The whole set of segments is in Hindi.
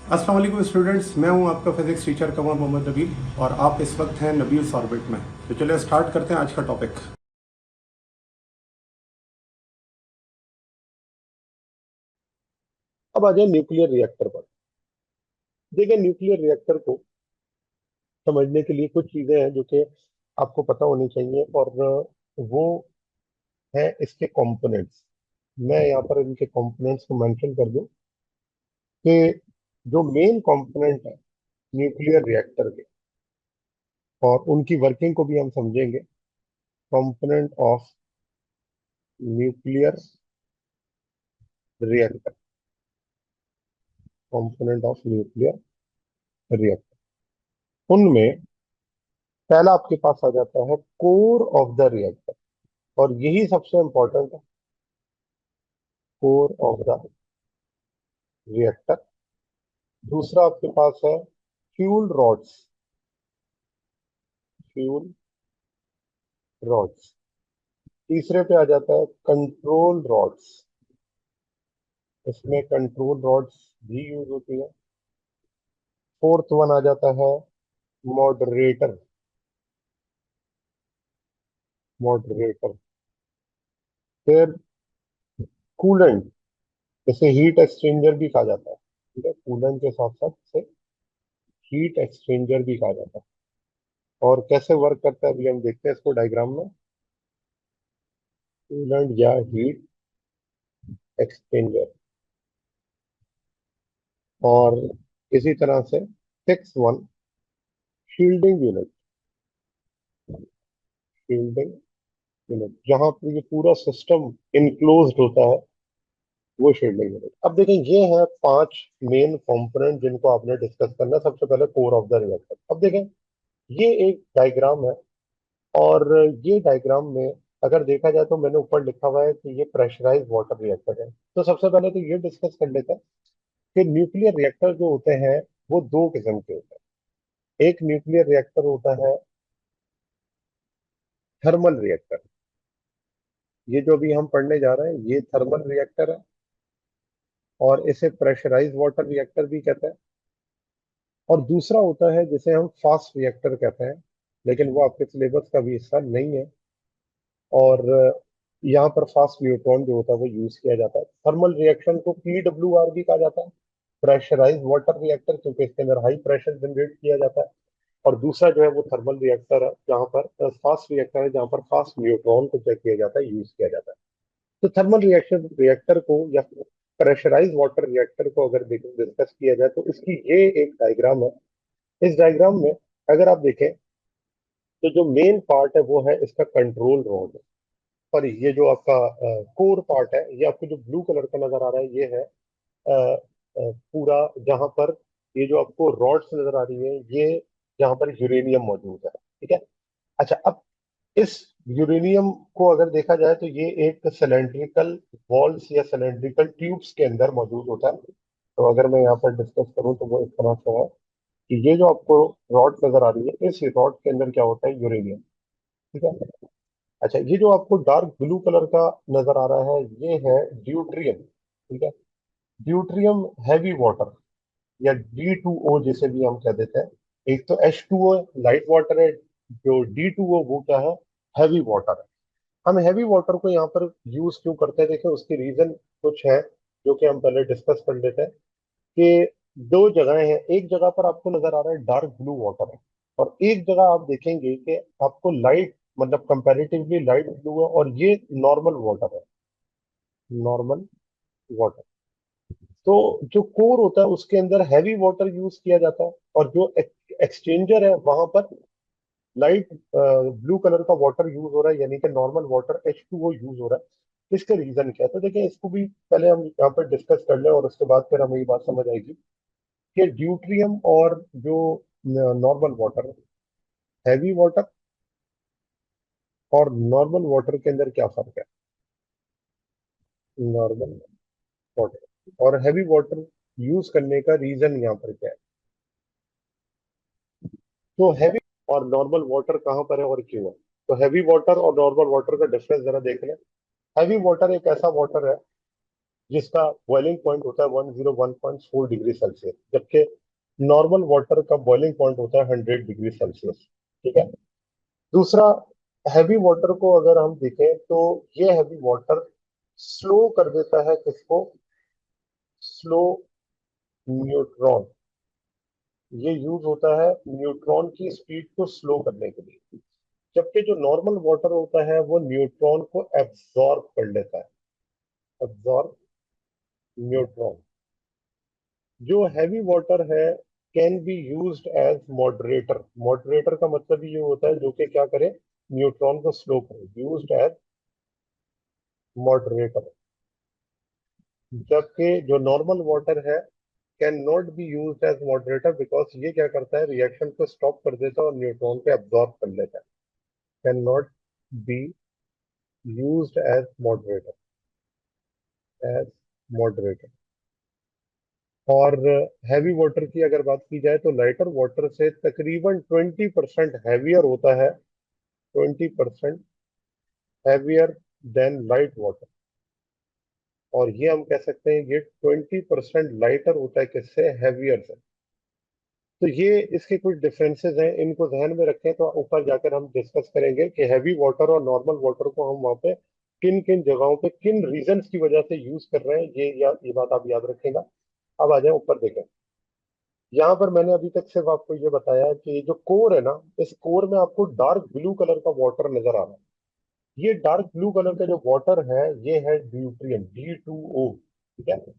अस्सलाम वालेकुम स्टूडेंट्स, मैं हूं आपका फिजिक्स टीचर कमर मोहम्मद नबील और आप इस वक्त हैं नबील्स ऑर्बिट में। तो चलिए स्टार्ट करते हैं आज का टॉपिक। अब आ जाए न्यूक्लियर रिएक्टर पर। देखिए, न्यूक्लियर रिएक्टर को समझने के लिए कुछ चीजें हैं जो कि आपको पता होनी चाहिए, और वो है इसके कंपोनेंट्स। मैं यहाँ पर इनके कंपोनेंट्स को मेंशन कर दूं कि जो मेन कंपोनेंट है न्यूक्लियर रिएक्टर के, और उनकी वर्किंग को भी हम समझेंगे। Component of nuclear reactor, component of nuclear reactor, उनमें पहला आपके पास आ जाता है कोर ऑफ द रिएक्टर, और यही सबसे इंपॉर्टेंट है। Core of the reactor. दूसरा आपके पास है फ्यूल रॉड्स, फ्यूल रॉड्स। तीसरे पे आ जाता है कंट्रोल रॉड्स, इसमें कंट्रोल रॉड्स भी यूज होती है। फोर्थ वन आ जाता है मॉडरेटर, मॉडरेटर। फिर कूलेंट, इसे हीट एक्सचेंजर भी कहा जाता है। ठीक है, कूलेंट के साथ साथ इसे हीट एक्सचेंजर भी कहा जाता है। और कैसे वर्क करता है अभी हम देखते हैं इसको डायग्राम में। कूलेंट या हीट एक्सचेंजर। और इसी तरह से six one shielding unit, shielding unit जहां पर ये पूरा सिस्टम इनक्लोज्ड होता है, वो शील्डिंग यूनिट। अब देखें, ये है पांच मेन कंपोनेंट जिनको आपने डिस्कस करना है। सबसे पहले कोर ऑफ द रिएक्टर। अब देखें, ये एक डायग्राम है, और ये डायग्राम में अगर देखा जाए तो मैंने ऊपर लिखा हुआ है कि ये प्रेशराइज वाटर रिएक्टर है। तो सबसे पहले तो ये डिस्कस कर लेते हैं कि न्यूक्लियर रिएक्टर जो होते हैं वो दो किस्म के होते हैं। एक न्यूक्लियर रिएक्टर होता है थर्मल रिएक्टर। ये जो अभी हम पढ़ने जा रहे हैं ये थर्मल रिएक्टर है, और इसे प्रेशराइज वाटर रिएक्टर भी कहते हैं। और दूसरा होता है जिसे हम फास्ट रिएक्टर कहते हैं, लेकिन वो आपके सिलेबस का भी हिस्सा नहीं है। और यहाँ पर फास्ट न्यूट्रॉन जो होता है वो यूज किया जाता है। थर्मल रिएक्शन को पीडब्ल्यूआर भी कहा जाता है, प्रेशराइज वाटर रिएक्टर, क्योंकि इसके अंदर हाई प्रेशर जनरेट किया जाता है। और दूसरा जो है वो थर्मल रिएक्टर है, जहाँ पर फास्ट रिएक्टर है, जहाँ पर फास्ट न्यूट्रॉन को क्या किया जाता है, यूज किया जाता है। तो थर्मल रिएक्शन रिएक्टर को या प्रेशराइज वाटर रिएक्टर को अगर डिस्कस किया जाए तो इसकी ये एक डायग्राम है। इस डायग्राम में अगर आप देखें तो जो मेन पार्ट है वो है इसका कंट्रोल रॉड। और ये जो आपका कोर पार्ट है, ये आपको जो ब्लू कलर का नजर आ रहा है, ये है पूरा, जहां पर ये जो आपको रॉड्स नजर आ रही है, ये जहां पर यूरेनियम मौजूद है। ठीक है। अच्छा, अब इस यूरेनियम को अगर देखा जाए तो ये एक सिलेंड्रिकल वॉल्स या सिलेंड्रिकल ट्यूब्स के अंदर मौजूद होता है। तो अगर मैं यहाँ पर डिस्कस करूँ तो वो इस तरह से है कि ये जो आपको रॉड नजर आ रही है, इस रॉड के अंदर क्या होता है, यूरेनियम। ठीक है। अच्छा, ये जो आपको डार्क ब्लू कलर का नजर आ रहा है, ये है ड्यूट्रियम। ठीक है। ड्यूट्रियम हैवी वाटर, या D2O जिसे भी हम कह देते हैं। एक तो H2O लाइट वाटर है, जो D2O वो क्या है, हैवी वाटर है। हम हैवी वाटर को यहाँ पर यूज क्यों करते हैं, देखिए उसकी रीजन कुछ है जो कि हम पहले डिस्कस कर लेते हैं। कि दो जगहें हैं, एक जगह पर आपको नजर आ रहा है डार्क ब्लू वाटर है, और एक जगह आप देखेंगे कि आपको लाइट, मतलब कंपैरेटिवली लाइट ब्लू है, और ये नॉर्मल वाटर है, नॉर्मल वाटर। तो जो कोर होता है उसके अंदर हैवी वाटर यूज किया जाता है, और जो एक्सचेंजर है वहां पर लाइट ब्लू कलर का वाटर यूज हो रहा है, यानी कि नॉर्मल वाटर H2O यूज हो रहा है। इसका रीजन क्या है, तो देखिए इसको भी पहले हम यहाँ पर डिस्कस कर लें, और उसके बाद फिर हमें ये बात समझ आएगी कि ड्यूट्रियम और जो नॉर्मल वाटर है, हैवी वाटर और नॉर्मल वाटर के अंदर क्या फर्क है। नॉर्मल वाटर और हैवी वाटर यूज करने का रीजन यहाँ पर क्या है, तो हैवी और नॉर्मल वाटर कहाँ पर है और क्यों है। तो हैवी वाटर और नॉर्मल वाटर का डिफरेंस जरा देख लें। हैवी वाटर एक ऐसा वाटर है जिसका बॉइलिंग पॉइंट होता है 101.4 डिग्री सेल्सियस, जबकि नॉर्मल वाटर का बॉइलिंग पॉइंट होता है 100 डिग्री सेल्सियस। ठीक है। दूसरा, हैवी वाटर को अगर हम देखें तो ये हैवी वाटर स्लो कर देता है किसको? Slow neutron. ये यूज होता है न्यूट्रॉन की स्पीड को स्लो करने के लिए, जबकि जो नॉर्मल वाटर होता है वो न्यूट्रॉन को एब्जॉर्ब कर लेता है। Absorb neutron. जो हैवी वाटर है can be used as moderator. Moderator का मतलब ये होता है जो कि क्या करे? न्यूट्रॉन को स्लो करे, यूज्ड एज मॉडरेटर। जबकि जो नॉर्मल वाटर है can not be used as moderator, because ये क्या करता है? रिएक्शन को स्टॉप कर देता है और न्यूट्रॉन को एब्जॉर्ब कर लेता है। Can not be used as moderator, as moderator. और हैवी वाटर की अगर बात की जाए तो लाइटर वाटर से तकरीबन 20% हैवियर होता है, 20% हैवियर देन लाइट वाटर। और ये हम कह सकते हैं ये 20% लाइटर होता है किससे? हैवियर से। तो ये इसके कुछ डिफरेंसेस हैं, इनको ध्यान में रखें तो ऊपर जाकर हम डिस्कस करेंगे कि हैवी वाटर और नॉर्मल वाटर को हम वहाँ पे किन किन जगहों पे किन रीजंस की वजह से यूज कर रहे हैं, ये बात आप याद रखेगा। अब आ जाए ऊपर देखें। यहाँ पर मैंने अभी तक सिर्फ आपको ये बताया कि ये जो कोर है ना, इस कोर में आपको डार्क ब्लू कलर का वाटर नजर आ रहा है। ये डार्क ब्लू कलर का जो वाटर है ये है ड्यूट्रियम, D2O। ठीक है।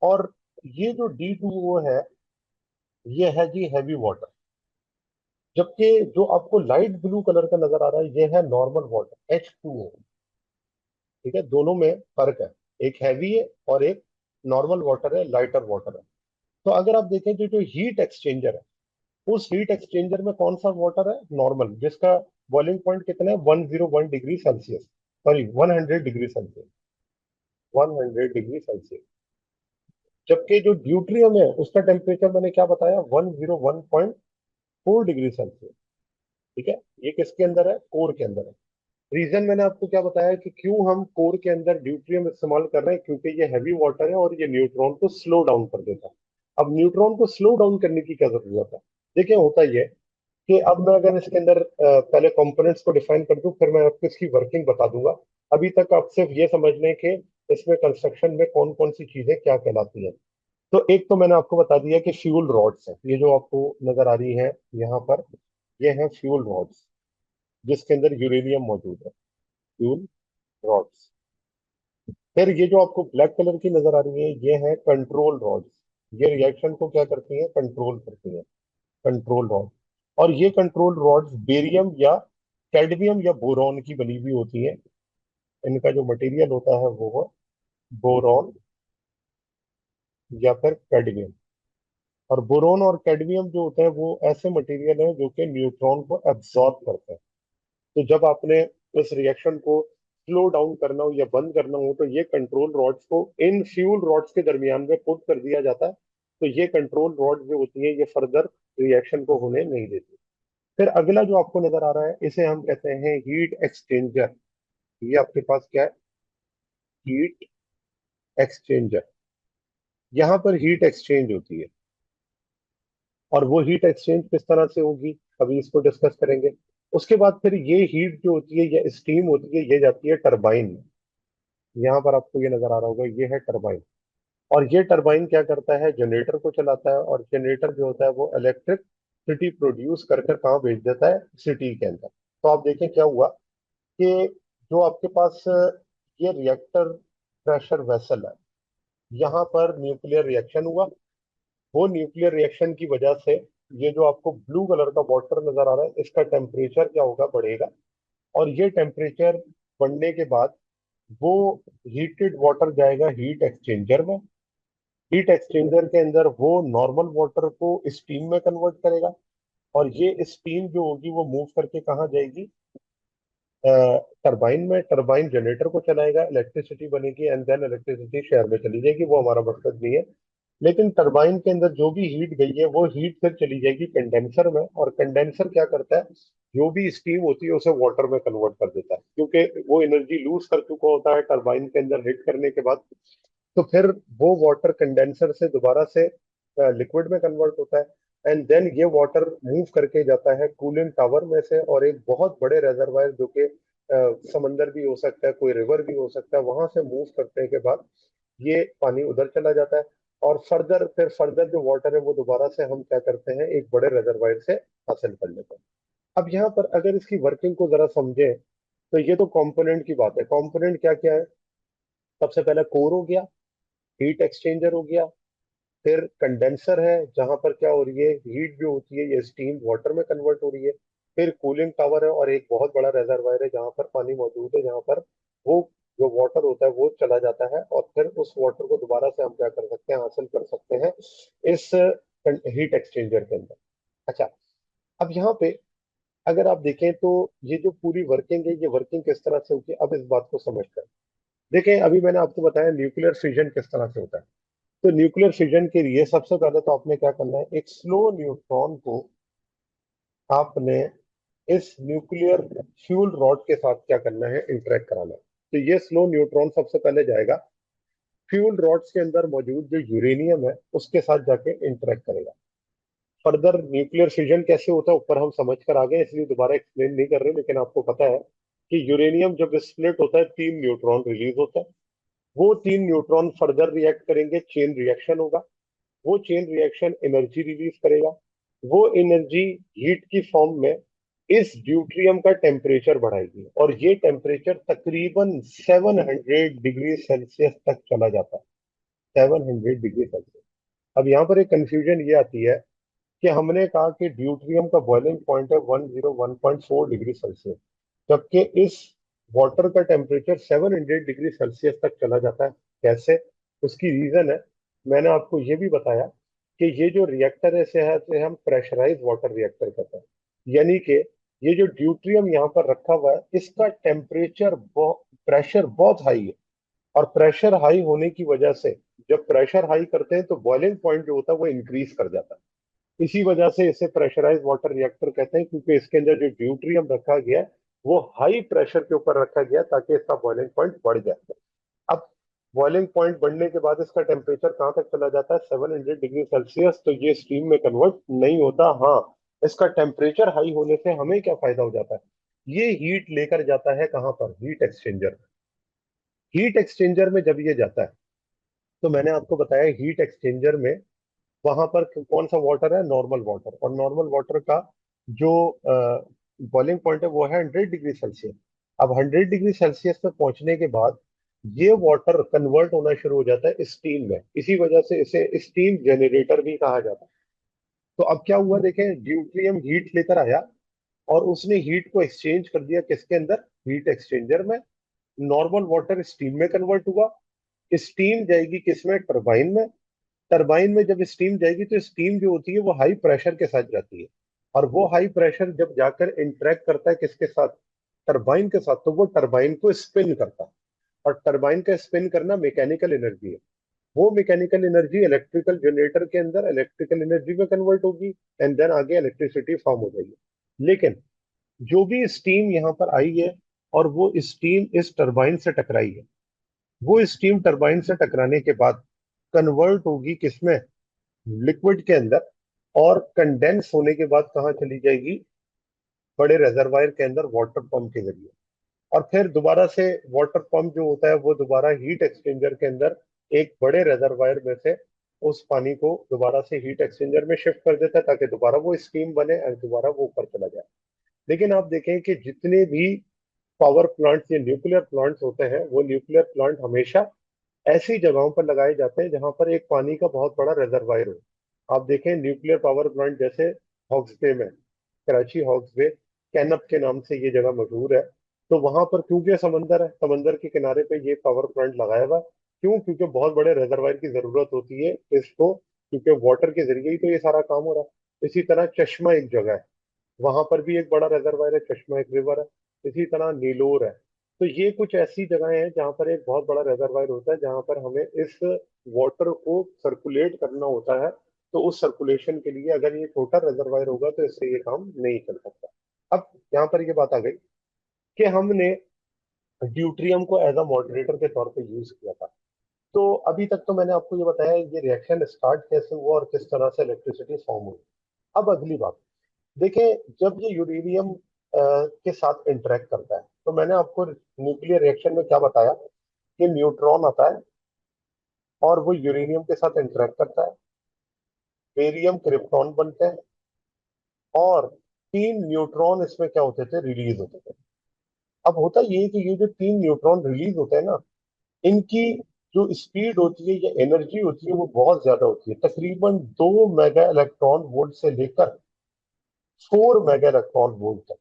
और ये जो D2O है ये है जी हैवी वाटर। जबकि जो आपको लाइट ब्लू कलर का नजर आ रहा है ये है नॉर्मल वाटर, H2O। ठीक है, दोनों में फर्क है। एक हैवी है और एक नॉर्मल वाटर है, लाइटर वाटर है। तो अगर आप देखें जो हीट एक्सचेंजर है, उस हीट एक्सचेंजर में कौन सा वाटर है? नॉर्मल, जिसका बॉइलिंग पॉइंट कितना है? 101 degree Celsius, sorry 100 degree Celsius, 100 degree Celsius. जबकि जो ड्यूट्रियम है उसका टेम्परेचर मैंने क्या बताया? 101.4 डिग्री सेल्सियस। ठीक है। ये किसके अंदर है? कोर के अंदर है। रीजन मैंने आपको क्या बताया कि क्यों हम कोर के अंदर ड्यूट्रियम इस्तेमाल कर रहे हैं? क्योंकि ये हैवी वाटर है और ये न्यूट्रॉन को स्लो डाउन कर देता है। अब न्यूट्रॉन को स्लो डाउन करने की क्या जरूरत है? देखिए, होता ये है कि अब मैं अगर इसके अंदर पहले कंपोनेंट्स को डिफाइन कर दूं, फिर मैं आपको इसकी वर्किंग बता दूंगा। अभी तक आप सिर्फ ये समझ लें कि इसमें कंस्ट्रक्शन में कौन कौन सी चीजें क्या कहलाती हैं। तो एक तो मैंने आपको बता दिया कि फ्यूल रॉड्स है, ये जो आपको नजर आ रही है यहाँ पर, ये है फ्यूल रॉड्स, जिसके अंदर यूरेनियम मौजूद है, फ्यूल रॉड्स। फिर ये जो आपको ब्लैक कलर की नजर आ रही है ये है कंट्रोल रॉड्स। ये रिएक्शन को क्या करती है? कंट्रोल करती है, कंट्रोल रॉड। और ये कंट्रोल रॉड्स बेरियम या कैडमियम या बोरॉन की बनी हुई होती है। इनका जो मटेरियल होता है वो है बोरॉन या फिर कैडमियम। और बोरॉन और कैडमियम जो होते हैं वो ऐसे मटेरियल हैं जो कि न्यूट्रॉन को एब्जॉर्ब करते हैं। तो जब आपने इस रिएक्शन को स्लो डाउन करना हो या बंद करना हो तो ये कंट्रोल रॉड्स को इन फ्यूल रॉड्स के दरमियान में पुट कर दिया जाता है। तो ये कंट्रोल रॉड जो होती है ये फर्दर रिएक्शन को होने नहीं देती। फिर अगला जो आपको नजर आ रहा है इसे हम कहते हैं हीट एक्सचेंजर। ये आपके पास क्या है? Heat exchanger. यहाँ पर हीट एक्सचेंज होती है। और वो हीट एक्सचेंज किस तरह से होगी अभी इसको डिस्कस करेंगे। उसके बाद फिर ये हीट जो होती है या स्टीम होती है ये जाती है टरबाइन में। यहाँ पर आपको ये नजर आ रहा होगा, ये है टरबाइन। और ये टरबाइन क्या करता है? जनरेटर को चलाता है। और जनरेटर जो होता है वो इलेक्ट्रिक सिटी प्रोड्यूस कर कर कहाँ भेज देता है? सिटी के अंदर। तो आप देखें क्या हुआ कि जो आपके पास ये रिएक्टर प्रेशर वेसल है, यहाँ पर न्यूक्लियर रिएक्शन हुआ। वो न्यूक्लियर रिएक्शन की वजह से ये जो आपको ब्लू कलर का वाटर नजर आ रहा है इसका टेम्परेचर क्या होगा? बढ़ेगा। और ये टेम्परेचर बढ़ने के बाद वो हीटेड वाटर जाएगा हीट एक्सचेंजर में। हीट एक्सचेंजर के अंदर वो नॉर्मल वाटर को स्टीम में कन्वर्ट करेगा। और ये स्टीम जो होगी वो मूव करके कहाँ जाएगी? टरबाइन में। टरबाइन जनरेटर को चलाएगा, इलेक्ट्रिसिटी बनेगी एंड देन इलेक्ट्रिसिटी शहर में चली जाएगी। वो हमारा मकसद नहीं है। लेकिन टरबाइन के अंदर जो भी हीट गई है वो हीट फिर चली जाएगी कंडेंसर में। और कंडेंसर क्या करता है? जो भी स्टीम होती है उसे वाटर में कन्वर्ट कर देता है, क्योंकि वो एनर्जी लूज कर चुका होता है टरबाइन के अंदर हिट करने के बाद। तो फिर वो वाटर कंडेंसर से दोबारा से लिक्विड में कन्वर्ट होता है, एंड देन ये वाटर मूव करके जाता है कूलिंग टावर में से, और एक बहुत बड़े रेजरवायर जो कि समंदर भी हो सकता है, कोई रिवर भी हो सकता है, वहां से मूव करने के बाद ये पानी उधर चला जाता है। और फर्दर जो वाटर है वो दोबारा से हम क्या करते हैं, एक बड़े रेजरवायर से हासिल कर लेते हैं। अब यहाँ पर अगर इसकी वर्किंग को जरा समझें, तो ये तो कंपोनेंट की बात है। कंपोनेंट क्या क्या है? सबसे पहले कोर हो गया, हीट एक्सचेंजर हो गया, फिर कंडेंसर है जहां पर क्या हो रही है, हीट जो होती है ये स्टीम वाटर में कन्वर्ट हो रही है। फिर कूलिंग टावर है, और एक बहुत बड़ा रेजरवायर है जहां पर पानी मौजूद है, जहां पर वो जो वाटर होता है वो चला जाता है, और फिर उस वाटर को दोबारा से हम क्या कर सकते हैं, हासिल कर सकते हैं इस हीट एक्सचेंजर के अंदर। अच्छा, अब यहाँ पे अगर आप देखें तो ये जो पूरी वर्किंग है, ये वर्किंग किस तरह से होती है, अब इस बात को समझ कर देखें। अभी मैंने आपको बताया न्यूक्लियर फिजन किस तरह से होता है। तो न्यूक्लियर फिजन के लिए सबसे पहले तो आपने क्या करना है, एक स्लो न्यूट्रॉन को आपने इस न्यूक्लियर फ्यूल रॉड के साथ क्या करना है, इंटरेक्ट कराना है। तो ये स्लो न्यूट्रॉन सबसे पहले जाएगा फ्यूल रॉड्स के अंदर मौजूद जो यूरेनियम है उसके साथ जाके इंटरेक्ट करेगा। फर्दर न्यूक्लियर फिजन कैसे होता है ऊपर हम समझ कर आ गए, इसलिए दोबारा एक्सप्लेन नहीं कर रहे, लेकिन आपको पता है कि यूरेनियम जब स्प्लिट होता है 3 न्यूट्रॉन रिलीज होता है। वो 3 न्यूट्रॉन फर्दर रिएक्ट करेंगे, चेन रिएक्शन होगा। वो चेन रिएक्शन एनर्जी रिलीज करेगा। वो एनर्जी हीट की फॉर्म में इस ड्यूट्रियम का टेम्परेचर बढ़ाएगी, और ये टेम्परेचर तकरीबन 700 डिग्री सेल्सियस तक चला जाता है। 700 डिग्री सेल्सियस। अब यहाँ पर एक कंफ्यूजन ये आती है कि हमने कहा कि ड्यूट्रियम का बॉइलिंग पॉइंट है 101.4 डिग्री सेल्सियस, जबकि इस वाटर का टेम्परेचर 700 डिग्री सेल्सियस तक चला जाता है। कैसे? उसकी रीजन है, मैंने आपको ये भी बताया कि ये जो रिएक्टर है इसे हम प्रेशराइज वाटर रिएक्टर कहते हैं। यानी कि ये जो ड्यूट्रियम यहाँ पर रखा हुआ है इसका प्रेशर बहुत हाई है, और प्रेशर हाई होने की वजह से जब प्रेशर हाई करते हैं तो बॉइलिंग पॉइंट जो होता है वो इंक्रीज कर जाता है। इसी वजह से इसे प्रेशराइज वाटर रिएक्टर कहते हैं, क्योंकि इसके अंदर जो ड्यूट्रियम रखा गया है वो हाई प्रेशर के ऊपर रखा गया है, ताकि इसका बॉइलिंग पॉइंट बढ़ जाए। अब बॉइलिंग पॉइंट बढ़ने के बाद इसका टेम्परेचर कहाँ तक चला जाता है, 700 डिग्री सेल्सियस। तो ये स्टीम में कन्वर्ट नहीं होता। हाँ, इसका टेम्परेचर हाई होने से हमें क्या फायदा हो जाता है, ये हीट लेकर जाता है कहाँ पर, हीट एक्सचेंजर। हीट एक्सचेंजर में जब ये जाता है, तो मैंने आपको बताया हीट एक्सचेंजर में वहां पर कौन सा वाटर है, नॉर्मल वाटर, और नॉर्मल वाटर का जो बॉइलिंग पॉइंट है वो है 100 डिग्री सेल्सियस। अब 100 डिग्री सेल्सियस पे पहुंचने के बाद ये वाटर कन्वर्ट होना शुरू हो जाता है स्टीम में। इसी वजह से इसे स्टीम जनरेटर भी कहा जाता है। तो अब क्या हुआ, देखें, ड्यूट्रियम हीट लेकर आया, और उसने हीट को एक्सचेंज कर दिया किसके अंदर, हीट एक्सचेंजर में। नॉर्मल वाटर स्टीम में कन्वर्ट हुआ। स्टीम जाएगी किसमें, टरबाइन में। टरबाइन में जब स्टीम जाएगी तो स्टीम जो होती है वो हाई प्रेशर के साथ जाती है, और वो हाई प्रेशर जब जाकर इंटरेक्ट करता है किसके साथ, टरबाइन के साथ, तो वो टरबाइन को स्पिन करता है। और टरबाइन का स्पिन करना मैकेनिकल एनर्जी है। वो मैकेनिकल एनर्जी इलेक्ट्रिकल जनरेटर के अंदर इलेक्ट्रिकल एनर्जी में कन्वर्ट होगी, एंड देन आगे इलेक्ट्रिसिटी फॉर्म हो जाएगी। लेकिन जो भी स्टीम यहाँ पर आई है, और वो स्टीम इस टरबाइन से टकराई है, वो स्टीम टरबाइन से टकराने के बाद कन्वर्ट होगी किसमें, लिक्विड के अंदर, और कंडेंस होने के बाद कहाँ चली जाएगी, बड़े रेजरवायर के अंदर वाटर पंप के जरिए। और फिर दोबारा से वाटर पंप जो होता है वो दोबारा हीट एक्सचेंजर के अंदर एक बड़े रेजरवायर में से उस पानी को दोबारा से हीट एक्सचेंजर में शिफ्ट कर देता है, ताकि दोबारा वो स्टीम बने और दोबारा वो ऊपर चला जाए। लेकिन आप देखें कि जितने भी पावर प्लांट्स या न्यूक्लियर प्लांट्स होते हैं, वो न्यूक्लियर प्लांट हमेशा ऐसी जगहों पर लगाए जाते हैं जहां पर एक पानी का बहुत बड़ा रिजर्वायर हो। आप देखें न्यूक्लियर पावर प्लांट जैसे हॉक्स बे में, कराची हॉक्स बे, कैनप के नाम से ये जगह मशहूर है। तो वहां पर क्योंकि समंदर है, समंदर के किनारे पे ये पावर प्लांट लगाया हुआ। क्यों? क्योंकि बहुत बड़े रिजर्वायर की जरूरत होती है इसको, क्योंकि वाटर के जरिए ही तो ये सारा काम हो रहा है। इसी तरह चश्मा एक जगह है, वहां पर भी एक बड़ा रिजर्वायर है, चश्मा एक रिवर है। इसी तरह नीलोर है। तो ये कुछ ऐसी जगहें हैं जहाँ पर एक बहुत बड़ा रिजर्वायर होता है, जहाँ पर हमें इस वाटर को सर्कुलेट करना होता है। तो उस सर्कुलेशन के लिए अगर ये छोटा रिजर्वायर होगा तो इससे ये काम नहीं चल सकता। अब यहाँ पर ये बात आ गई कि हमने ड्यूट्रियम को एज अ मॉडरेटर के तौर पे यूज किया था। तो अभी तक तो मैंने आपको ये बताया ये रिएक्शन स्टार्ट कैसे हुआ और किस तरह से इलेक्ट्रिसिटी फॉर्म हुई। अब अगली बात देखें, जब ये यूरेनियम के साथ इंटरेक्ट करता है तो मैंने आपको न्यूक्लियर रिएक्शन में क्या बताया कि न्यूट्रॉन आता है और वो यूरेनियम के साथ इंटरेक्ट करता है, बेरियम क्रिप्टॉन बनते हैं और तीन न्यूट्रॉन इसमें क्या होते थे, रिलीज होते थे। अब होता ये है कि ये जो तीन न्यूट्रॉन रिलीज होते हैं ना, इनकी जो स्पीड होती है या एनर्जी होती है वो बहुत ज्यादा होती है, तकरीबन 2 मेगा इलेक्ट्रॉन वोल्ट से लेकर 4 मेगा इलेक्ट्रॉन वोल्ट तक।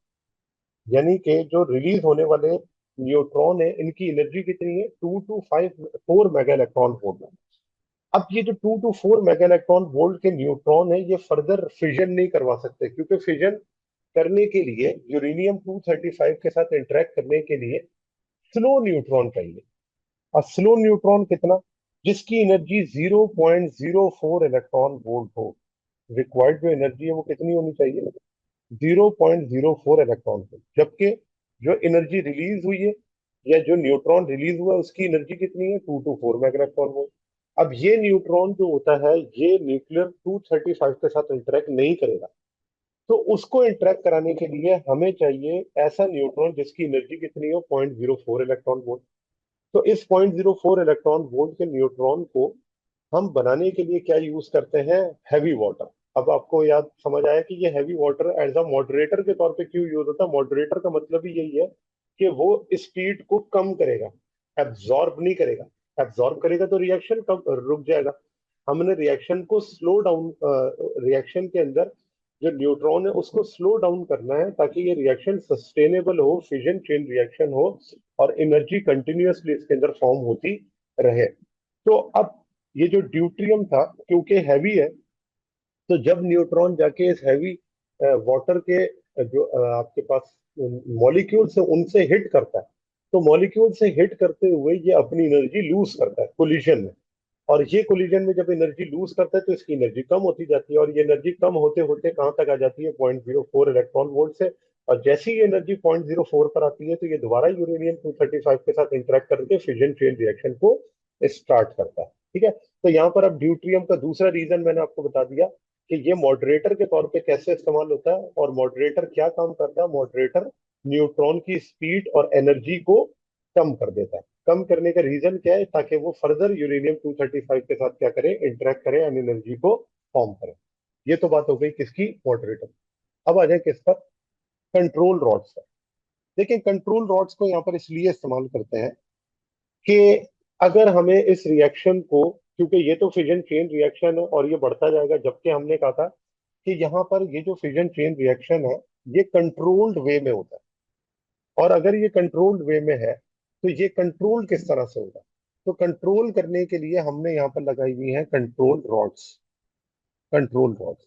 यानी कि जो रिलीज होने वाले न्यूट्रॉन है इनकी एनर्जी कितनी है, 2 to 4 मेगा इलेक्ट्रॉन वोल्ट। अब ये जो 2 to 4 मेगा इलेक्ट्रॉन वोल्ट के न्यूट्रॉन है ये फर्दर फिजन नहीं करवा सकते, क्योंकि फिजन करने के लिए यूरेनियम 235 के साथ इंटरेक्ट करने के लिए स्लो न्यूट्रॉन चाहिए। और स्लो न्यूट्रॉन कितना, जिसकी एनर्जी 0.04 इलेक्ट्रॉन वोल्ट हो। रिक्वायर्ड जो एनर्जी है वो कितनी होनी चाहिए, 0.04 इलेक्ट्रॉन वोल्ट। जबकि जो एनर्जी रिलीज हुई है या जो न्यूट्रॉन रिलीज हुआ है उसकी एनर्जी कितनी है, 2 to 4 मेगा इलेक्ट्रॉन वोल्ट। अब ये न्यूट्रॉन जो होता है ये न्यूक्लियर 235 के साथ इंटरेक्ट नहीं करेगा, तो उसको इंटरेक्ट कराने के लिए हमें चाहिए ऐसा न्यूट्रॉन जिसकी एनर्जी कितनी हो, 0.04 इलेक्ट्रॉन वोल्ट। तो इस 0.04 इलेक्ट्रॉन वोल्ट के न्यूट्रॉन को हम बनाने के लिए क्या यूज करते हैं, हैवी वाटर। अब आपको याद समझ आया कि ये heavy water as a moderator के तौर पे क्यों यूज होता है। मॉडरेटर का मतलब ही यही है कि वो स्पीड को कम करेगा, एब्जॉर्ब नहीं करेगा। एब्जॉर्ब करेगा तो रिएक्शन कम रुक जाएगा। हमने रिएक्शन को स्लो डाउन, रिएक्शन के अंदर जो न्यूट्रॉन है उसको स्लो डाउन करना है ताकि ये रिएक्शन सस्टेनेबल हो, फिजन चेन रिएक्शन हो और एनर्जी कंटिन्यूअसली इसके अंदर फॉर्म होती रहे। तो अब ये जो ड्यूट्रियम था क्योंकि हैवी है, तो जब न्यूट्रॉन जाके इस हैवी वाटर के जो आपके पास मॉलिक्यूल्स है उनसे हिट करता है, तो मॉलिक्यूल से हिट करते हुए ये अपनी एनर्जी लूज करता है कोलिजन में। और ये कोलिजन में जब एनर्जी लूज करता है तो इसकी एनर्जी कम होती जाती है, और ये एनर्जी कम होते होते कहाँ तक आ जाती है, 0.04 इलेक्ट्रॉन वोल्ट से। और जैसे ही एनर्जी 0.04 पर आती है तो ये दोबारा यूरेनियम 235 के साथ इंटरेक्ट करके फिजन चेन रिएक्शन को स्टार्ट करता है। ठीक है, तो यहाँ पर अब ड्यूट्रियम का दूसरा रीजन मैंने आपको बता दिया कि ये मॉडरेटर के तौर पे कैसे इस्तेमाल होता है। और मॉडरेटर क्या काम करता है, मॉडरेटर न्यूट्रॉन की स्पीड और एनर्जी को कम कर देता है। कम करने का रीजन क्या है, ताकि वो फर्दर यूरेनियम 235 के साथ क्या करे, इंटरेक्ट करे एंड एनर्जी को फॉर्म करे। ये तो बात हो गई किसकी, मॉडरेटर। अब आ जाए किस पर, कंट्रोल रॉड्स पर। देखिए कंट्रोल रॉड्स को यहाँ पर इसलिए इस्तेमाल करते हैं कि अगर हमें इस रिएक्शन को, क्योंकि ये तो फिजन चेन रिएक्शन है और ये बढ़ता जाएगा, जबकि हमने कहा था कि यहाँ पर ये जो फिजन चेन रिएक्शन है ये कंट्रोल्ड वे में होता है। और अगर ये कंट्रोल्ड वे में है तो ये कंट्रोल किस तरह से होगा, तो कंट्रोल करने के लिए हमने यहाँ पर लगाई हुई है कंट्रोल रॉड्स। कंट्रोल रॉड्स,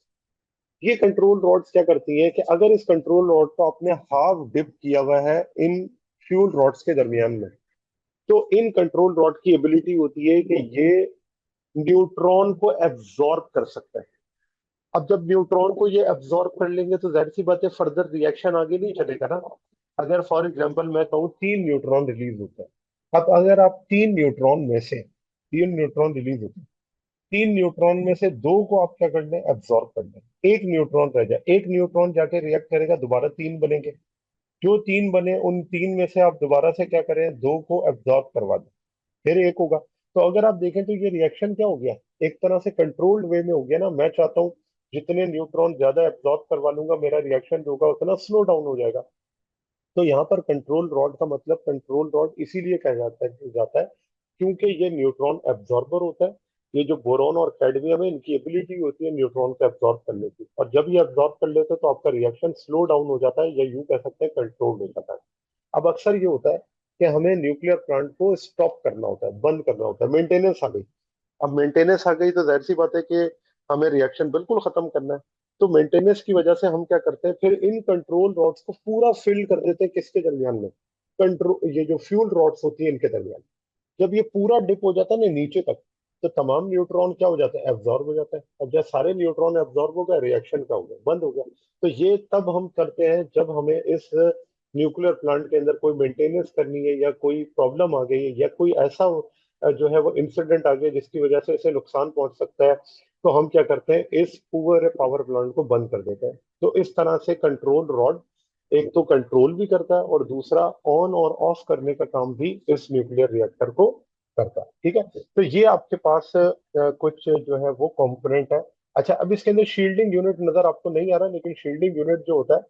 ये कंट्रोल रॉड्स क्या करती हैं कि अगर इस कंट्रोल रॉड को आपने हाफ डिप किया हुआ है इन फ्यूल रॉड्स के दरमियान में, तो इन कंट्रोल रॉड की एबिलिटी होती है कि ये न्यूट्रॉन को एब्जॉर्ब कर सकता है। अब जब न्यूट्रॉन को ये एब्जॉर्ब कर लेंगे तो जाहिर सी बात है फर्दर रिएक्शन आगे नहीं चलेगा ना। अगर फॉर एग्जांपल मैं कहूँ 3 न्यूट्रॉन रिलीज होते हैं, अब अगर आप 3 न्यूट्रॉन में से 3 न्यूट्रॉन रिलीज होते हैं, 3 न्यूट्रॉन में से 2 को आप क्या कर लें, एब्जॉर्ब कर लें, एक न्यूट्रॉन रह जाए, एक न्यूट्रॉन जाके रिएक्ट करेगा, दोबारा 3 बनेंगे। जो 3 बने उन 3 में से आप दोबारा से क्या करें, 2 को एब्जॉर्ब करवा दें, फिर एक होगा। तो अगर आप देखें तो ये रिएक्शन क्या हो गया, एक तरह से कंट्रोल्ड वे में हो गया ना। मैं चाहता हूँ जितने न्यूट्रॉन ज्यादा एब्जॉर्ब करवा लूंगा मेरा रिएक्शन जो होगा उतना स्लो डाउन हो जाएगा। तो यहाँ पर कंट्रोल रॉड का मतलब, कंट्रोल रॉड इसीलिए कहा जाता है क्योंकि ये न्यूट्रॉन एब्जॉर्बर होता है। ये जो बोरॉन और कैडमियम है इनकी एबिलिटी होती है न्यूट्रॉन को एब्जॉर्ब करने की, और जब ये एब्जॉर्ब कर लेते हैं तो आपका रिएक्शन स्लो डाउन हो जाता है, या यूं कह सकते हैं कंट्रोल हो जाता है। अब अक्सर ये होता है कि हमें न्यूक्लियर प्लांट को स्टॉप करना होता है, बंद करना होता है, मेंटेनेंस आ गई। अब मेंटेनेंस आ गई तो जाहिर सी बात है कि हमें रिएक्शन बिल्कुल खत्म करना है। तो मेंटेनेंस की वजह से हम क्या करते हैं, फिर इन कंट्रोल रॉड्स को पूरा फिल कर देते हैं किसके दरमियान में, कंट्रोल, ये जो फ्यूल रॉड्स होती है इनके दरमियान। जब ये पूरा डिप हो जाता है ना नीचे तक, तो तमाम न्यूट्रॉन क्या हो जाता है, एब्जॉर्ब हो जाता है। अब जब सारे न्यूट्रॉन एब्जॉर्ब हो गए, रिएक्शन का हो गया, बंद हो गया। तो ये तब हम करते हैं जब हमें इस न्यूक्लियर प्लांट के अंदर कोई मेंटेनेंस करनी है, या कोई प्रॉब्लम आ गई है, या कोई ऐसा जो है वो इंसिडेंट आ गया जिसकी वजह से इसे नुकसान पहुंच सकता है, तो हम क्या करते हैं, इस पूरे पावर प्लांट को बंद कर देते हैं। तो इस तरह से कंट्रोल रॉड एक तो कंट्रोल भी करता है और दूसरा ऑन और ऑफ करने का काम भी इस न्यूक्लियर रिएक्टर को करता है। ठीक है, तो ये आपके पास कुछ जो है वो कंपोनेंट है। अच्छा, अब इसके अंदर शील्डिंग यूनिट नजर आपको नहीं आ रहा, लेकिन शील्डिंग यूनिट जो होता है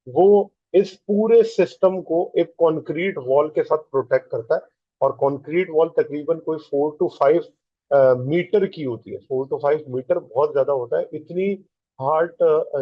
वो इस पूरे सिस्टम को एक कंक्रीट वॉल के साथ प्रोटेक्ट करता है। और कंक्रीट वॉल तकरीबन कोई 4 to 5 मीटर की होती है। 4 to 5 मीटर बहुत ज्यादा होता है। इतनी हार्ड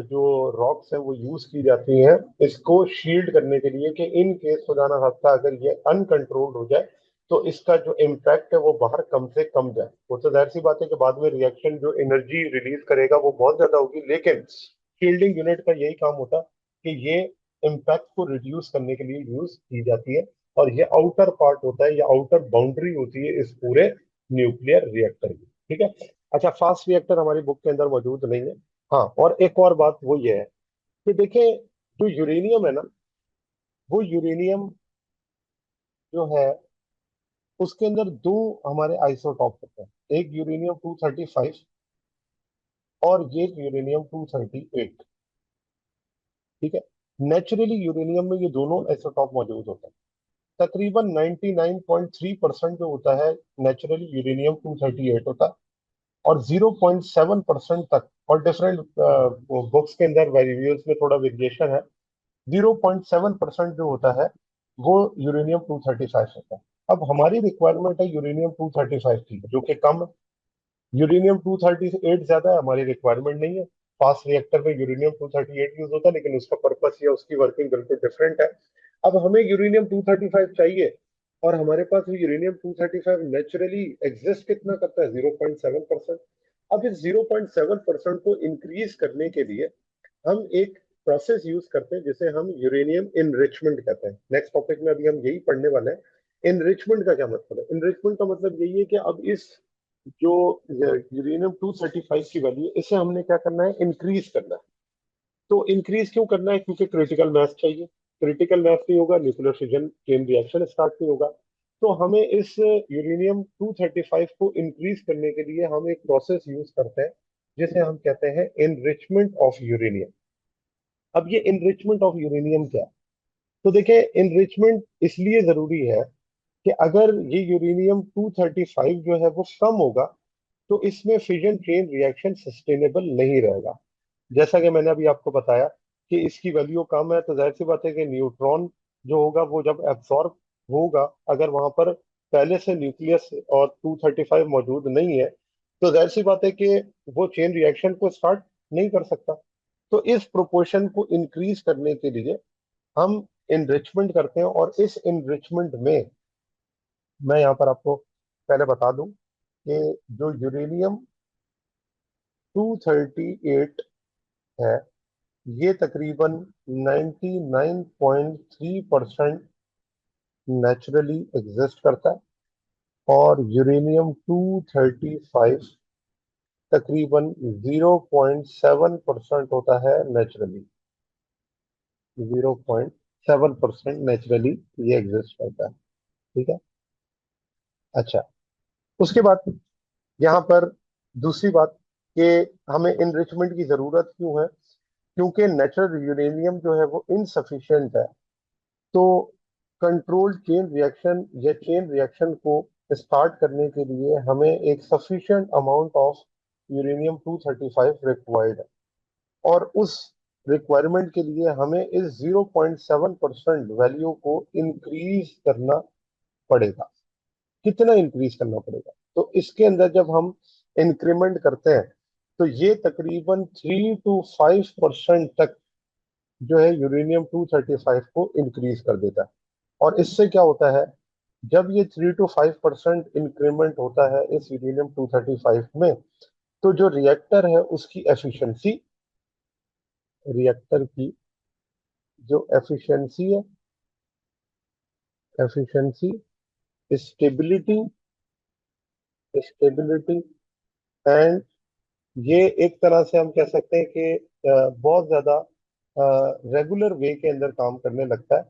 जो रॉक्स है वो यूज की जाती हैं इसको शील्ड करने के लिए, कि इन केस खुदा ना खास्ता अगर ये अनकंट्रोल्ड हो जाए तो इसका जो इम्पैक्ट है वो बाहर कम से कम जाए। वो तो जाहिर सी बात है कि बाद में रिएक्शन जो एनर्जी रिलीज करेगा वो बहुत ज्यादा होगी, लेकिन शील्डिंग यूनिट का यही काम होता है कि ये इम्पैक्ट को रिड्यूस करने के लिए यूज की जाती है। और ये आउटर पार्ट होता है, ये आउटर बाउंड्री होती है इस पूरे न्यूक्लियर रिएक्टर की। ठीक है। अच्छा, फास्ट रिएक्टर हमारी बुक के अंदर मौजूद नहीं है। हाँ, और एक और बात वो ये है कि देखें, जो यूरेनियम है ना, वो यूरेनियम जो है उसके अंदर दो हमारे आइसोटॉप होते हैं। एक यूरेनियम 235 और ये यूरेनियम 238। ठीक है। नेचुरली यूरेनियम में ये दोनों आइसोटॉप मौजूद होते हैं। तकरीबन 99.3% जो होता है नेचुरली यूरेनियम 238 होता है। और 0.7% तक, और डिफरेंट बुक्स के अंदर रिव्यूज में थोड़ा वेरिएशन है, 0.7% जो होता है वो यूरेनियम 235 होता है। अब हमारी रिक्वायरमेंट है यूरेनियम 235 की, जो कि कम है। यूरेनियम 238 ज्यादा है, हमारी रिक्वायरमेंट नहीं है। फास्ट रिएक्टर में यूरेनियम 238 यूज होता है, लेकिन उसका पर्पस या उसकी वर्किंग बिल्कुल डिफरेंट है। अब हमें यूरेनियम 235 चाहिए, और हमारे पास यूरेनियम 235 नेचुरली एग्जिस्ट कितना करता है, 0.7%। अब इस 0.7% को इंक्रीज करने के लिए हम एक प्रोसेस यूज करते हैं जिसे हम यूरेनियम इनरिचमेंट कहते हैं। नेक्स्ट टॉपिक में अभी हम यही पढ़ने वाले हैं। इनरिचमेंट का क्या मतलब है? इनरिचमेंट का मतलब यही है कि अब इस जो यूरेनियम 235 की वैल्यू है, इसे हमने क्या करना है, इंक्रीज करना है। तो इंक्रीज क्यों करना है? क्योंकि क्रिटिकल मैथ चाहिए। क्रिटिकल मैथ नहीं होगा, nuclear fission chain reaction start नहीं होगा। तो हमें इस यूरेनियम 235 को इंक्रीज करने के लिए हम एक प्रोसेस यूज करते हैं जिसे हम कहते हैं इनरिचमेंट ऑफ यूरेनियम। अब ये इनरिचमेंट ऑफ यूरेनियम क्या है? तो देखिए, इनरिचमेंट इसलिए जरूरी है कि अगर ये यूरेनियम 235 जो है वो कम होगा तो इसमें फिजन चेन रिएक्शन सस्टेनेबल नहीं रहेगा। जैसा कि मैंने अभी आपको बताया कि इसकी वैल्यू कम है, तो जाहिर सी बात है कि न्यूट्रॉन जो होगा वो जब एब्सॉर्ब होगा, अगर वहां पर पहले से न्यूक्लियस और 235 मौजूद नहीं है, तो जाहिर सी बात है कि वो चेन रिएक्शन को स्टार्ट नहीं कर सकता। तो इस प्रोपोर्शन को इंक्रीज करने के लिए हम इनरिचमेंट करते हैं। और इस इनरिचमेंट में मैं यहाँ पर आपको पहले बता दूं कि जो यूरेनियम 238 है, ये तकरीबन 99.3% नेचुरली एग्जिस्ट करता है। और यूरेनियम 235 तकरीबन 0.7% होता है नेचुरली। 0.7% नेचुरली ये एग्जिस्ट करता है। ठीक है। अच्छा, उसके बाद यहाँ पर दूसरी बात कि हमें इनरिचमेंट की जरूरत क्यों है? क्योंकि नेचुरल यूरेनियम जो है वो इनसफिशिएंट है। तो कंट्रोल्ड चेन रिएक्शन या चेन रिएक्शन को स्टार्ट करने के लिए हमें एक sufficient amount of uranium 235 required है। और उस रिक्वायरमेंट के लिए हमें इस 0.7% वैल्यू को इंक्रीज करना पड़ेगा। कितना इंक्रीज करना पड़ेगा? तो इसके अंदर जब हम इंक्रीमेंट करते हैं तो ये तकरीबन 3 to 5% तक जो है यूरेनियम 235 को इंक्रीज कर देता है। और इससे क्या होता है, जब ये 3 to 5% इंक्रीमेंट होता है इस यूरेनियम 235 में, तो जो रिएक्टर है उसकी एफिशिएंसी, रिएक्टर की जो एफिशिएंसी है, एफिशिएंसी, स्टेबिलिटी, स्टेबिलिटी एंड, ये एक तरह से हम कह सकते हैं कि बहुत ज्यादा रेगुलर वे के अंदर काम करने लगता है।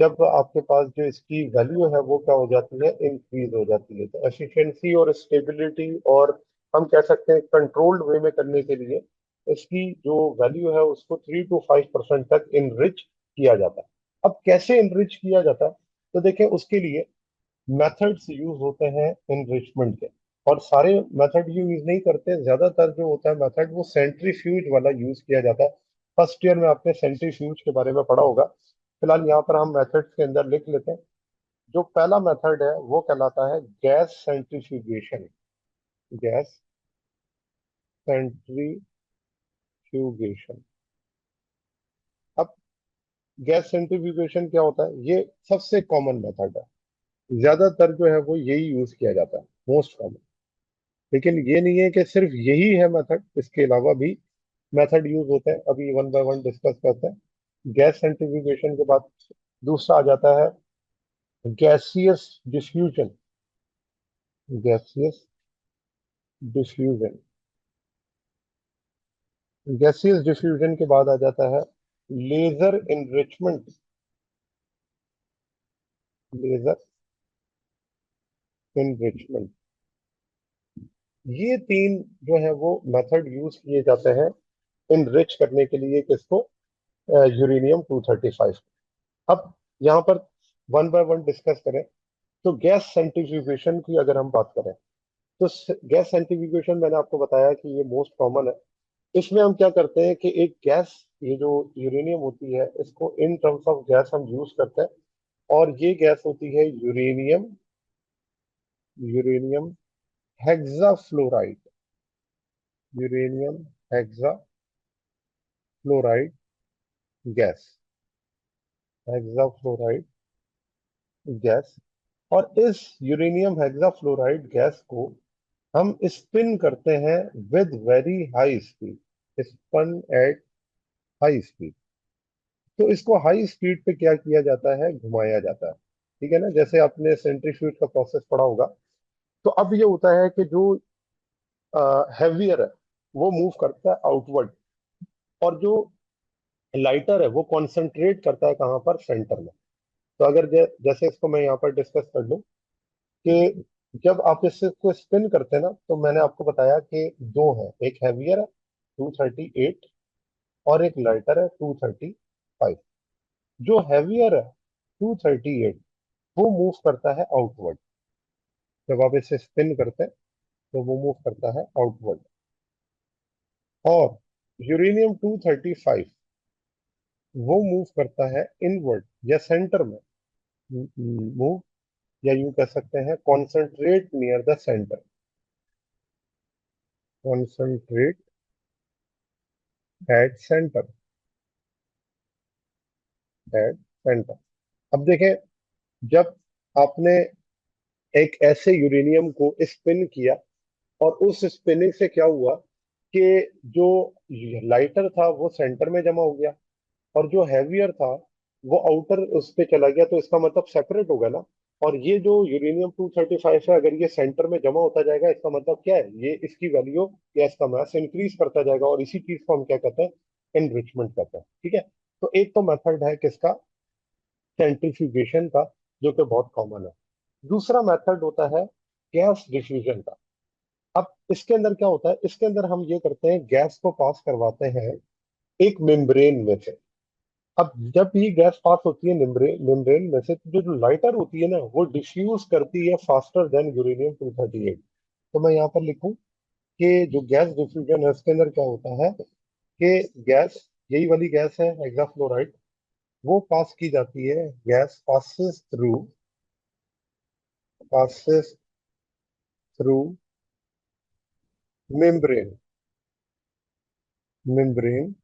जब आपके पास जो इसकी वैल्यू है वो क्या हो जाती है, इंक्रीज हो जाती है। तो एफिशिएंसी और स्टेबिलिटी और हम कह सकते हैं कंट्रोल्ड वे में करने के लिए इसकी जो वैल्यू है उसको 3 to 5% तक इनरिच किया जाता है। अब कैसे इनरिच किया जाता है, तो देखें उसके लिए मेथड्स यूज होते हैं इनरिचमेंट के। और सारे मेथड यूज नहीं करते, ज्यादातर जो होता है मेथड वो सेंट्रीफ्यूज वाला यूज किया जाता है। फर्स्ट ईयर में आपने सेंट्रीफ्यूज के बारे में पढ़ा होगा। फिलहाल यहाँ पर हम मेथड्स के अंदर लिख लेते हैं। जो पहला मेथड है वो कहलाता है गैस सेंट्रीफ्यूगेशन। Gas centrifugation. अब गैस सेंट्रीफ्यूगेशन क्या होता है, ये सबसे कॉमन मेथड है। ज्यादातर जो है वो यही यूज किया जाता है, मोस्ट कॉमन। लेकिन ये नहीं है कि सिर्फ यही है मेथड, इसके अलावा भी मेथड यूज होते हैं। अभी वन बाय वन डिस्कस करते हैं। गैस सेंट्रीफ्यूगेशन के बाद दूसरा आ जाता है gaseous diffusion. Gaseous diffusion. Gaseous diffusion के बाद आ जाता है लेजर इनरिचमेंट। Laser enrichment. ये तीन जो है वो मेथड यूज किए जाते हैं इनरिच करने के लिए, किसको, यूरेनियम 235। अब यहाँ पर वन बाय वन डिस्कस करें तो गैस सेंट्रीफ्यूगेशन की अगर हम बात करें तो गैस सेंट्रीफ्यूगेशन मैंने आपको बताया कि ये मोस्ट कॉमन है। इसमें हम क्या करते हैं कि एक गैस, ये जो यूरेनियम होती है इसको इन टर्म्स ऑफ गैस हम यूज करते हैं। और ये गैस होती है uranium, uranium hexafluoride. Uranium hexafluoride gas. Hexafluoride gas. और इस यूरेनियम हेक्साफ्लोराइड गैस को हम स्पिन करते हैं with very high speed. Spun at high speed. तो इसको हाई स्पीड पे क्या किया जाता है, घुमाया जाता है। ठीक है ना, जैसे आपने सेंट्रीफ्यूज का प्रोसेस पढ़ा होगा। तो अब ये होता है कि जो हैवियर है वो मूव करता है आउटवर्ड, और जो लाइटर है वो कॉन्सेंट्रेट करता है कहाँ पर, सेंटर में। तो अगर जैसे इसको मैं यहाँ पर डिस्कस कर लूँ कि जब आप इसको स्पिन करते हैं ना, तो मैंने आपको बताया कि दो है, एक हैवियर है 238 और एक लाइटर है 235। जो हैवियर है 238 वो मूव करता है आउटवर्ड। जब आप इसे स्पिन करते हैं तो वो मूव करता है आउटवर्ड। और यूरेनियम 235 वो मूव करता है इनवर्ड या सेंटर में मूव, या यूं कह सकते हैं concentrate near the centre. Concentrate at centre. At centre. अब देखें, जब आपने एक ऐसे यूरेनियम को स्पिन किया और उस स्पिनिंग से क्या हुआ कि जो लाइटर था वो सेंटर में जमा हो गया और जो हैवियर था वो आउटर उस पे चला गया, तो इसका मतलब सेपरेट हो गया ना। और ये जो यूरेनियम 235 है, अगर ये सेंटर में जमा होता जाएगा, इसका मतलब क्या है, ये इसकी वैल्यू या इसका मास इंक्रीज करता जाएगा, और इसी चीज को हम क्या कहते हैं, एनरिचमेंट कहते हैं। ठीक है। तो एक तो मेथड है किसका, सेंट्रीफ्यूगेशन का, जो कि बहुत कॉमन है। दूसरा मेथड होता है गैस डिफ्यूजन का। अब इसके अंदर क्या होता है, इसके अंदर हम ये करते हैं, गैस को पास करवाते हैं एक मेम्ब्रेन में से। अब जब भी गैस पास होती है मेम्ब्रेन मेम्ब्रेन में से, तो जो लाइटर होती है ना वो डिफ्यूज करती है फास्टर देन यूरेनियम 238। तो मैं यहाँ पर लिखूं कि जो गैस डिफ्यूजन है उसके अंदर क्या होता है कि गैस, यही वाली गैस है हेक्साफ्लोराइड, वो पास की जाती है, gas passes through membrane. Membrane.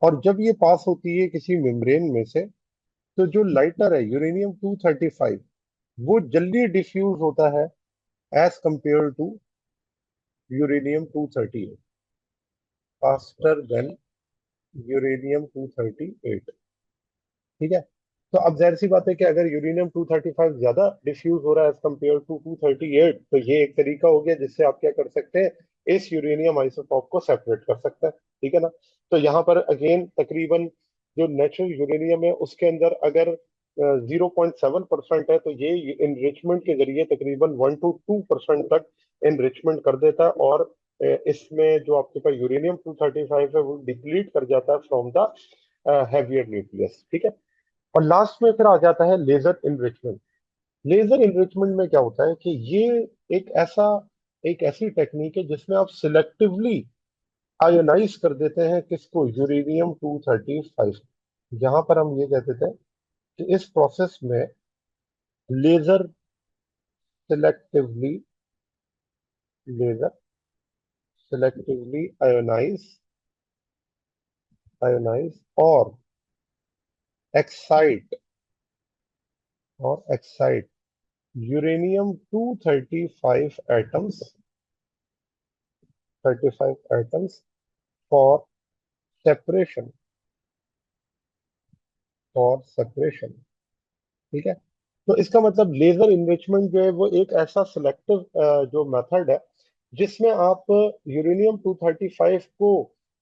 और जब ये पास होती है किसी मेम्ब्रेन में से, तो जो लाइटर है यूरेनियम 235 वो जल्दी डिफ्यूज होता है as compare to uranium 238, faster than uranium 238। ठीक है। तो अब जाहिर सी बात है कि अगर यूरेनियम 235 ज्यादा डिफ्यूज हो रहा है एज कंपेयर टू 238, तो ये एक तरीका हो गया जिससे आप क्या कर सकते हैं, इस यूरेनियम आइसोटॉप को सेपरेट कर सकते हैं। ठीक है ना। तो यहाँ पर अगेन तकरीबन जो नेचुरल यूरेनियम है उसके अंदर अगर 0.7% है, तो ये इनरिचमेंट के जरिए तकरीबन 1 to 2% तक इनरिचमेंट कर देता है, और इसमें जो आपके पास यूरेनियम 235 है वो डिप्लीट कर जाता है फ्रॉम द हैवियर न्यूक्लियस। ठीक है। और लास्ट में फिर आ जाता है लेजर इनरिचमेंट। लेजर इनरिचमेंट में क्या होता है कि ये एक ऐसा एक ऐसी टेक्निक है जिसमें आप सिलेक्टिवली आयोनाइज कर देते हैं किसको, यूरेनियम 235। यहां पर हम ये कह देते हैं कि इस प्रोसेस में laser selectively laser selectively ionise excite excite uranium 235 atoms for separation ठीक है। तो इसका मतलब लेजर इन्रिचमेंट जो है वो एक ऐसा सिलेक्टिव जो मेथड है जिसमें आप यूरेनियम 235 को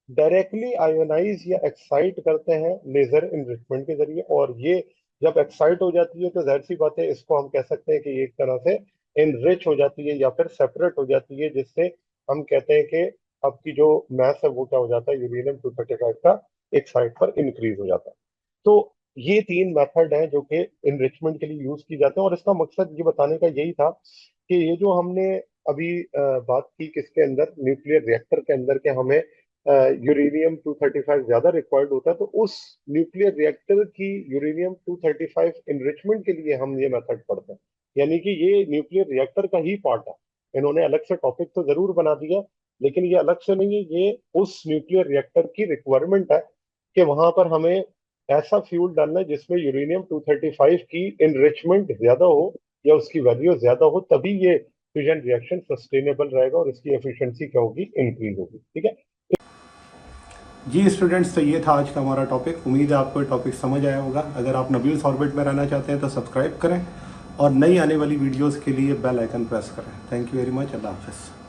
डायरेक्टली आयोनाइज या एक्साइट करते हैं लेजर इनरिचमेंट के जरिए, और ये जब एक्साइट हो जाती है तो जाहिर सी बात है इसको हम कह सकते हैं कि ये एक तरह से इनरिच हो जाती है या फिर सेपरेट हो जाती है, जिससे हम कहते हैं कि आपकी जो मास है वो क्या हो जाता है, यूरेनियम 235 का एक साइड पर इंक्रीज हो जाता है। तो ये तीन मेथड हैं जो कि इनरिचमेंट के लिए यूज की जाते हैं, और इसका मकसद ये बताने का यही था कि ये जो हमने अभी बात की किसके अंदर, न्यूक्लियर रिएक्टर के अंदर, के हमें यूरेनियम 235 ज्यादा रिक्वायर्ड होता है, तो उस न्यूक्लियर रिएक्टर की यूरेनियम 235 इनरिचमेंट के लिए हम ये मेथड पढ़ते हैं। यानी कि ये न्यूक्लियर रिएक्टर का ही पार्ट है। इन्होंने अलग से टॉपिक तो जरूर बना दिया, लेकिन ये अलग से नहीं है, ये उस न्यूक्लियर रिएक्टर की रिक्वायरमेंट है कि वहां पर हमें ऐसा फ्यूल डालना है जिसमें यूरेनियम 235 की इनरिचमेंट ज्यादा हो या उसकी वैल्यू ज्यादा हो, तभी ये फ्यूजन रिएक्शन सस्टेनेबल रहेगा और इसकी एफिशिएंसी क्या होगी, इंक्रीज होगी। ठीक है। जी स्टूडेंट्स, तो ये था आज का हमारा टॉपिक। उम्मीद है आपको टॉपिक समझ आया होगा। अगर आप नबील्स ऑर्बिट में रहना चाहते हैं तो सब्सक्राइब करें और नई आने वाली वीडियोस के लिए बेल आइकन प्रेस करें। Thank you very much. अल्लाह हाफिज़।